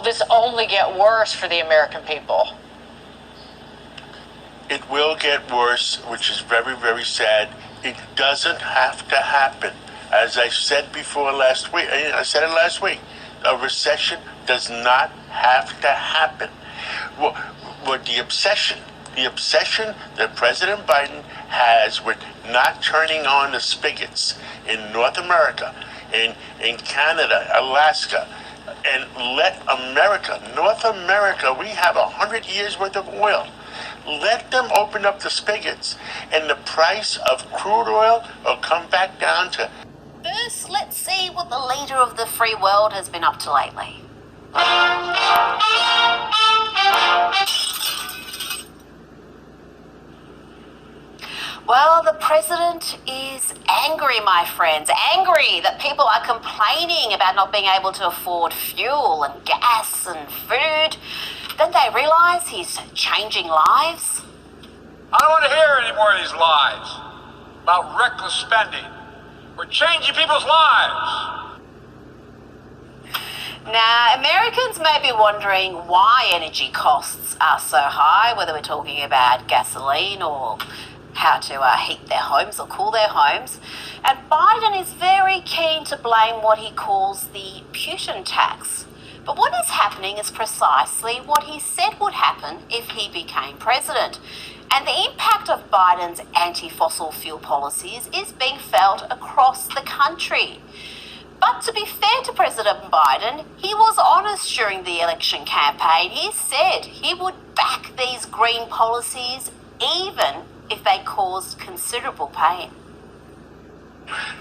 will this only get worse for the American people? It will get worse, which is very, very sad. It doesn't have to happen. As I said before last week, I said it last week, a recession does not have to happen. Well, the obsession that President Biden has with not turning on the spigots in North America, in Canada, Alaska, and let America, North America, we have 100 years worth of oil. Let them open up the spigots, and the price of crude oil will come back down to... First, let's see what the leader of the free world has been up to lately. Well, the president is angry, my friends. Angry that people are complaining about not being able to afford fuel and gas and food. Then they realise he's changing lives. I don't want to hear any more of these lies about reckless spending. We're changing people's lives. Now, Americans may be wondering why energy costs are so high, whether we're talking about gasoline or how to heat their homes or cool their homes. And Biden is very keen to blame what he calls the Putin tax. But what is happening is precisely what he said would happen if he became president. And the impact of Biden's anti-fossil fuel policies is being felt across the country. But to be fair to President Biden, he was honest during the election campaign. He said he would back these green policies even if they caused considerable pain.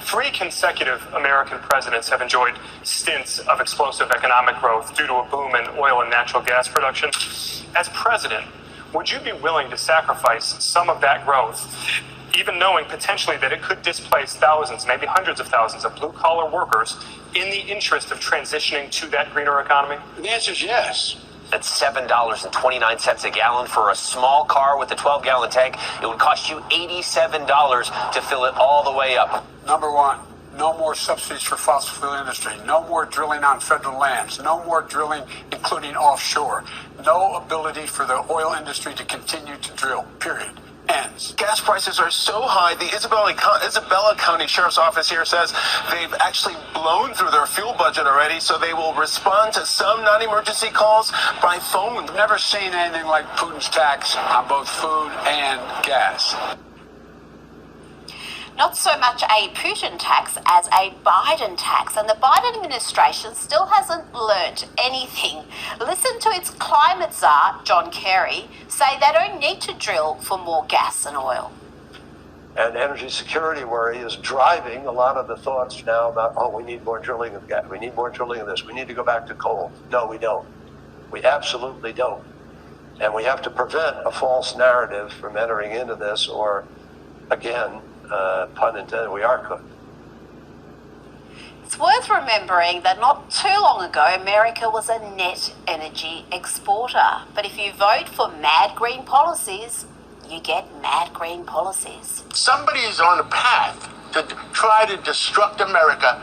3 consecutive American presidents have enjoyed stints of explosive economic growth due to a boom in oil and natural gas production. As president, would you be willing to sacrifice some of that growth, even knowing potentially that it could displace thousands, maybe hundreds of thousands of blue-collar workers in the interest of transitioning to that greener economy? The answer is yes. That's $7.29 a gallon for a small car with a 12-gallon tank. It would cost you $87 to fill it all the way up. Number one, no more subsidies for fossil fuel industry. No more drilling on federal lands. No more drilling, including offshore. No ability for the oil industry to continue to drill, period. Ends. Gas prices are so high, the Isabella County Sheriff's Office here says they've actually blown through their fuel budget already, so they will respond to some non-emergency calls by phone. I've never seen anything like Putin's tax on both food and gas. Not so much a Putin tax as a Biden tax, and the Biden administration still hasn't learnt anything. Listen to its climate czar, John Kerry, say they don't need to drill for more gas and oil. And energy security worry is driving a lot of the thoughts now about, oh, we need more drilling of gas, we need more drilling of this, we need to go back to coal. No, we don't. We absolutely don't. And we have to prevent a false narrative from entering into this, or, again, pun intended, we are cooked. It's worth remembering that not too long ago, America was a net energy exporter. But if you vote for mad green policies, you get mad green policies. Somebody is on a path to try to destruct America.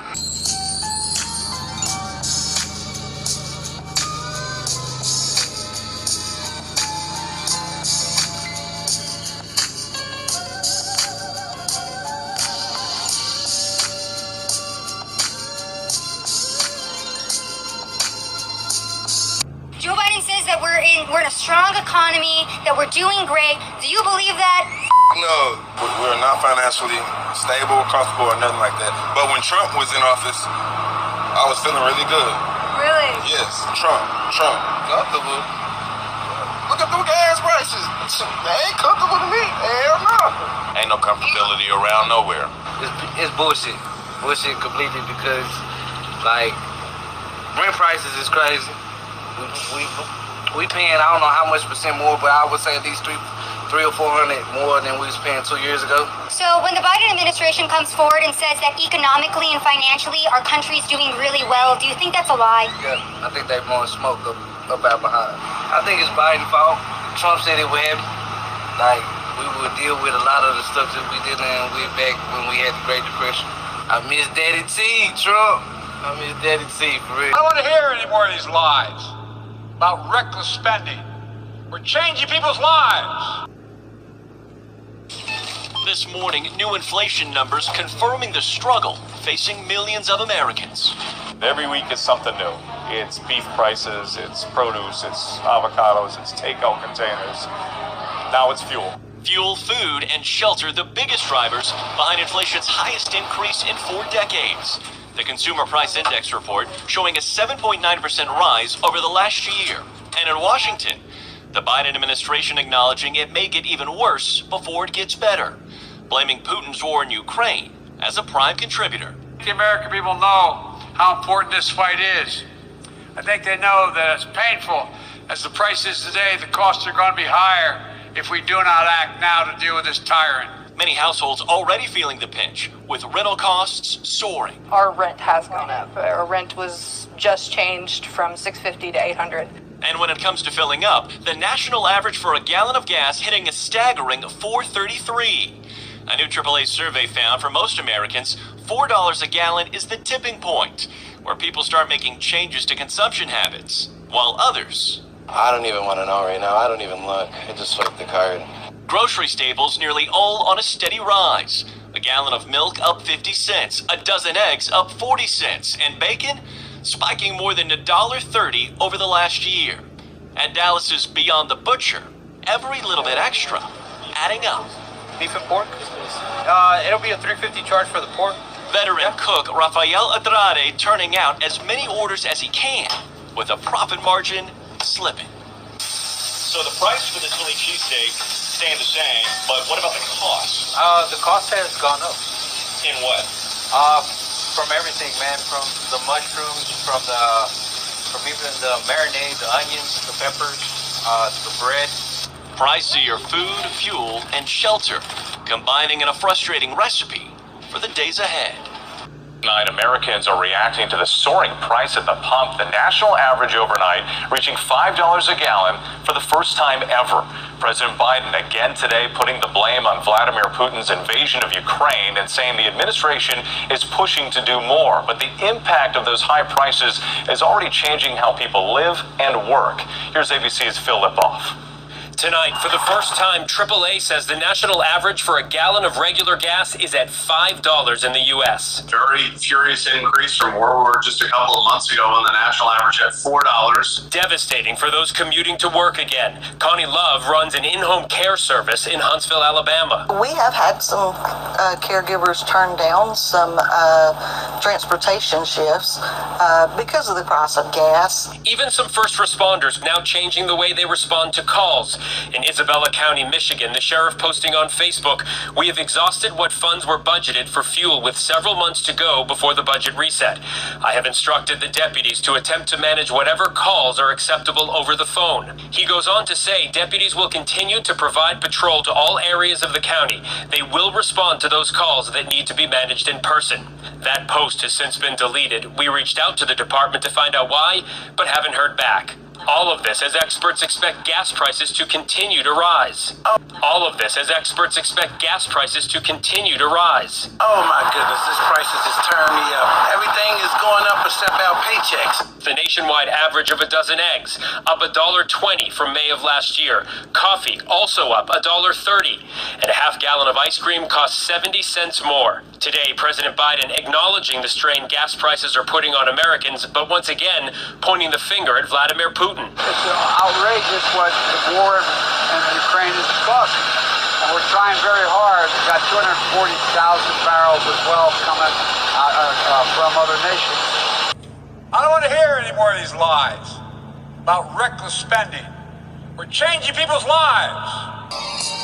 Joe Biden says that we're in a strong economy, that we're doing great. Do you believe that? No, we're not financially stable, comfortable, or nothing like that. But when Trump was in office, I was feeling really good. Really? Yes, Trump. Comfortable. Look at them gas prices. They ain't comfortable to me. Hell no. Ain't no comfortability around nowhere. It's bullshit. Bullshit completely because, like, rent prices is crazy. We paying, I don't know how much percent more, but I would say at least three or 400 more than we was paying 2 years ago. So when the Biden administration comes forward and says that economically and financially our country's doing really well, do you think that's a lie? Yeah, I think they blowing smoke up out behind. I think it's Biden's fault. Trump said it would happen. Like, we would deal with a lot of the stuff that we did with back when we had the Great Depression. I miss Daddy T, Trump. I miss Daddy T, for real. I don't want to hear any more of these lies about reckless spending. We're changing people's lives. This morning, new inflation numbers confirming the struggle facing millions of Americans. Every week is something new. It's beef prices, it's produce, it's avocados, it's takeout containers. Now it's fuel. Fuel, food, and shelter, the biggest drivers behind inflation's highest increase in 4 decades. The Consumer Price Index report showing a 7.9% rise over the last year. And in Washington, the Biden administration acknowledging it may get even worse before it gets better, blaming Putin's war in Ukraine as a prime contributor. The American people know how important this fight is. I think they know that as painful as the price is today, the costs are going to be higher if we do not act now to deal with this tyrant. Many households already feeling the pinch, with rental costs soaring. Our rent has gone up. Our rent was just changed from $650 to $800. And when it comes to filling up, the national average for a gallon of gas hitting a staggering $4.33. A new AAA survey found for most Americans, $4 a gallon is the tipping point, where people start making changes to consumption habits, while others... I don't even want to know right now. I don't even look. I just swipe the card. Grocery staples nearly all on a steady rise. A gallon of milk up 50 cents, a dozen eggs up 40 cents, and bacon spiking more than $1.30 over the last year. At Dallas's Beyond the Butcher, every little bit extra adding up. Beef and pork? It'll be a $3.50 charge for the pork. Veteran cook Rafael Andrade turning out as many orders as he can, with a profit margin slipping. So the price for the Philly cheesesteak staying the same, but what about the cost? The cost has gone up. In what? From everything, man. From the mushrooms, from even the marinade, the onions, the peppers, the bread. Pricier food, fuel, and shelter, combining in a frustrating recipe for the days ahead. Tonight, Americans are reacting to the soaring price at the pump, the national average overnight reaching $5 a gallon for the first time ever. President Biden again today putting the blame on Vladimir Putin's invasion of Ukraine and saying the administration is pushing to do more. But the impact of those high prices is already changing how people live and work. Here's ABC's Phil Lipoff. Tonight, for the first time, AAA says the national average for a gallon of regular gas is at $5 in the U.S. Very furious increase from where we were just a couple of months ago when the national average at $4. Devastating for those commuting to work again. Connie Love runs an in-home care service in Huntsville, Alabama. We have had some caregivers turn down some transportation shifts because of the price of gas. Even some first responders now changing the way they respond to calls. In Isabella County, Michigan, the sheriff posting on Facebook, "We have exhausted what funds were budgeted for fuel with several months to go before the budget reset. I have instructed the deputies to attempt to manage whatever calls are acceptable over the phone." He goes on to say deputies will continue to provide patrol to all areas of the county. They will respond to those calls that need to be managed in person. That post has since been deleted. We reached out to the department to find out why, but haven't heard back. All of this as experts expect gas prices to continue to rise. All of this as experts expect gas prices to continue to rise. Oh my goodness, this prices just turned me up. Everything is going up except our paychecks. The nationwide average of a dozen eggs, up $1.20 from May of last year. Coffee, also up $1.30. And a half gallon of ice cream costs 70 cents more. Today, President Biden acknowledging the strain gas prices are putting on Americans, but once again, pointing the finger at Vladimir Putin. It's outrageous what the war in Ukraine is costing. And we're trying very hard. We've got 240,000 barrels of well coming out from other nations. I don't want to hear any more of these lies about reckless spending. We're changing people's lives.